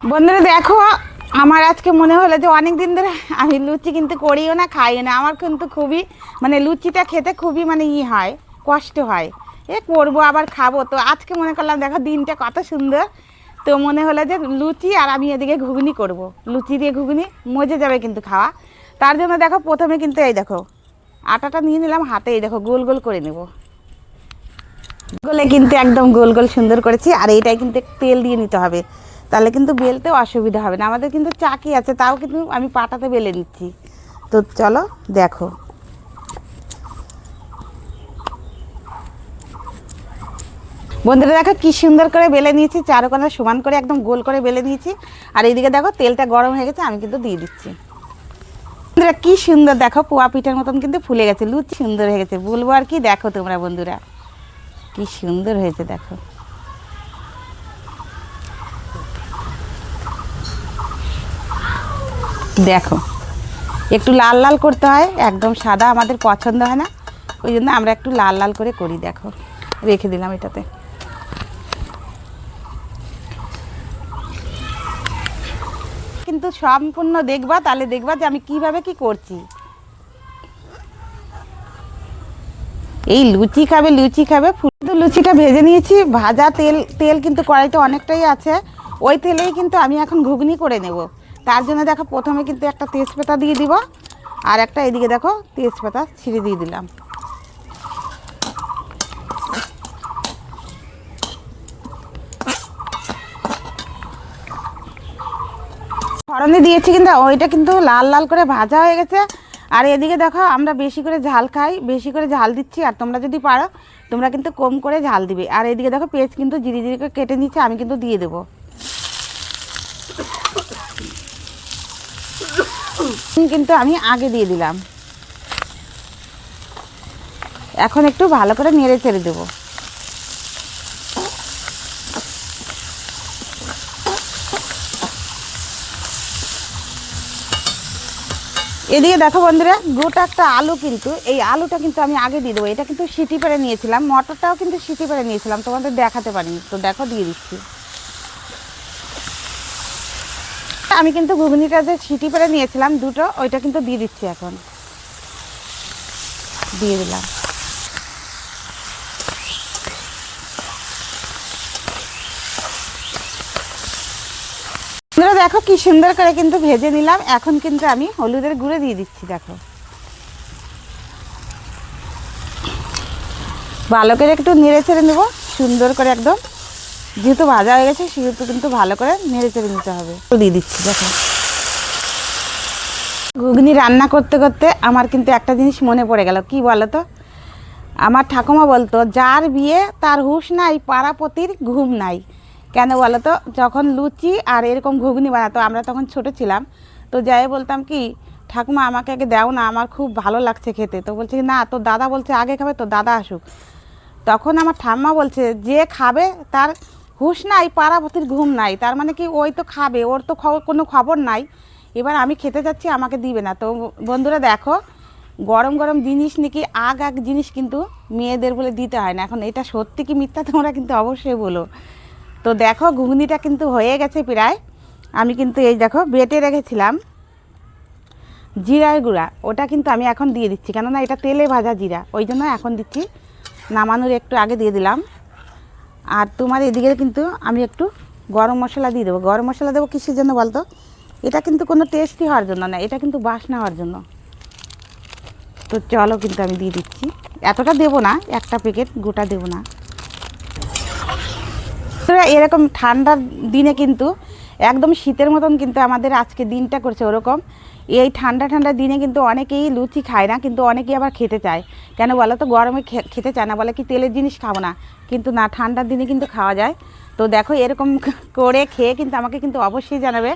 বন্ধুরা দেখো, আমার আজকে মনে হলো যে অনেক দিন ধরে আমি লুচি কিন্তু করিও না, খাইও না। আমার কিন্তু খুবই লুচিটা খেতে খুবই হয়, কষ্ট হয়। করবো আবার খাবো, তো আজকে মনে করলাম দেখো দিনটা কত সুন্দর। তো মনে হলো যে লুচি আর আমি এদিকে ঘুগনি করব। লুচি দিয়ে ঘুগনি মজে যাবে কিন্তু খাওয়া। তার জন্য দেখো প্রথমে কিন্তু এই দেখো আটাটা নিয়ে নিলাম হাতে, এই দেখো গোল গোল করে নেব। গোলে কিন্তু একদম গোল গোল সুন্দর করেছি। আর এইটাই কিন্তু তেল দিয়ে নিতে হবে, তাহলে কিন্তু বেলতেও অসুবিধা হবে না। আমাদের কিন্তু চাকি আছে, তাও কিন্তু আমি পাটাতে বেলে নিচ্ছি। তো চলো দেখো, বন্ধুরা দেখো কি সুন্দর করে বেলে নিয়েছি, চারোকোনা সমান করে একদম গোল করে বেলে নিয়েছি। আর এইদিকে দেখো তেলটা গরম হয়ে গেছে, আমি কিন্তু দিয়ে দিচ্ছি। বন্ধুরা কি সুন্দর দেখো, পোয়া পিঠার মতন কিন্তু ফুলে গেছে, লুচি সুন্দর হয়ে গেছে বলবো আর কি। দেখো তোমরা বন্ধুরা কি সুন্দর হয়েছে দেখো। দেখো একটু লাল লাল করতে হয়, একদম সাদা আমাদের পছন্দ হয় না, ওই জন্য আমরা একটু লাল লাল করে করি। দেখো রেখে দিলাম এটাতে। কিন্তু সম্পূর্ণ দেখবা, তাহলে দেখবা যে আমি কিভাবে কি করছি। এই লুচি খাবে লুচি খাবে, ফুল লুচিটা ভেজে নিয়েছি, ভাজা তেল তেল কিন্তু কড়াইতে অনেকটাই আছে, ওই তেলেই কিন্তু আমি এখন ঘুগনি করে নেব। তার জন্য দেখো প্রথমে কিন্তু একটা তেজপাতা দিয়ে দিব, আর একটা এদিকে দেখো তেজপাতা ছিঁড়ে দিয়ে দিলাম। ফোড়নে দিয়েছি কিন্তু ওইটা কিন্তু লাল লাল করে ভাজা হয়ে গেছে। আর এদিকে দেখো আমরা বেশি করে ঝাল খাই, বেশি করে ঝাল দিচ্ছি, আর তোমরা যদি পারো তোমরা কিন্তু কম করে ঝাল দিবে। আর এদিকে দেখো পেঁয়াজ কিন্তু জিরি জিরি করে কেটে নিচ্ছে, আমি কিন্তু দিয়ে দেবো। কিন্তু আমি আগে দিয়ে দিলাম, এখন একটু ভালো করে নেড়ে চেড়ে দেবো। এদিকে দেখো বন্ধুরা, গোটা একটা আলু, কিন্তু এই আলুটা কিন্তু আমি আগে দিয়ে দেবো। এটা কিন্তু সিটি পেরে নিয়েছিলাম, মটরটাও কিন্তু সিটি পেরে নিয়েছিলাম, তোমাদের দেখাতে পারিনি, তো দেখো দিয়ে দিচ্ছি। আমি কিন্তু ঘুগনিটা যে সিটি পেরে নিয়েছিলাম দুটো, ওইটা কিন্তু দিয়ে দিচ্ছি, এখন দিয়ে দিলাম। দেখো কি সুন্দর করে কিন্তু ভেজে নিলাম, এখন কিন্তু আমি হলুদের গুঁড়ো দিয়ে দিচ্ছি। দেখো ভালো করে একটু নেড়ে ছেড়ে নেবো সুন্দর করে, একদম যেহেতু ভাজা হয়ে গেছে সেহেতু কিন্তু ভালো করে নেড়ে চেড়ে নিতে হবে। দিয়ে দিচ্ছি। দেখো ঘুগনি রান্না করতে করতে আমার কিন্তু একটা জিনিস মনে পড়ে গেল, কি বলো তো? আমার ঠাকুমা বলতো, যার বিয়ে তার হুঁশ নাই, পাড়াপতির ঘুম নাই। কেন বলো তো? যখন লুচি আর এরকম ঘুগনি বানাতো, আমরা তখন ছোট ছিলাম, তো যাই বলতাম কি, ঠাকুমা আমাকে আগে দাও না, আমার খুব ভালো লাগছে খেতে। তো বলছে না, তোর দাদা বলছে আগে খাবে, তোর দাদা আসুক। তখন আমার ঠাম্মা বলছে, যে খাবে তার হুঁশ নাই, পাড়াপতির ঘুম নাই। তার মানে কি, ওই তো খাবে, ওর তো কোনো খবর নাই, এবার আমি খেতে যাচ্ছি আমাকে দিবে না। তো বন্ধুরা দেখো, গরম গরম জিনিস নাকি আগ আগ জিনিস কিন্তু মেয়েদের বলে দিতে হয় না। এখন এটা সত্যি কি মিথ্যা তোমরা কিন্তু অবশ্যই বলো। তো দেখো ঘুগনিটা কিন্তু হয়ে গেছে প্রায়। আমি কিন্তু এই দেখো বেটে রেখেছিলাম জিরার গুঁড়া, ওটা কিন্তু আমি এখন দিয়ে দিচ্ছি, কেননা এটা তেলে ভাজা জিরা, ওই জন্য এখন দিচ্ছি। নামানোর একটু আগে দিয়ে দিলাম। আর তোমার এদিকে কিন্তু আমি একটু গরম মশলা দিয়ে দেবো। গরম মশলা দেবো কিসের জন্য বলতো? এটা কিন্তু কোনো টেস্টি হওয়ার জন্য না, এটা কিন্তু বাসনা হওয়ার জন্য। তো চলো কিন্তু আমি দিয়ে দিচ্ছি, এতটা দেবো না, একটা প্যাকেট গোটা দেবো না। এরকম ঠান্ডার দিনে কিন্তু একদম শীতের মতন কিন্তু আমাদের আজকে দিনটা করছে ওরকম। এই ঠান্ডা ঠান্ডা দিনে কিন্তু অনেকেই লুচি খায় না, কিন্তু অনেকেই আবার খেতে চায়। কেন বলো তো? গরমে খেতে চায় না, বলে কি তেলের জিনিস খাবো না, কিন্তু না, ঠান্ডার দিনে কিন্তু খাওয়া যায়। তো দেখো এরকম করে খেয়ে কিন্তু আমাকে কিন্তু অবশ্যই জানাবে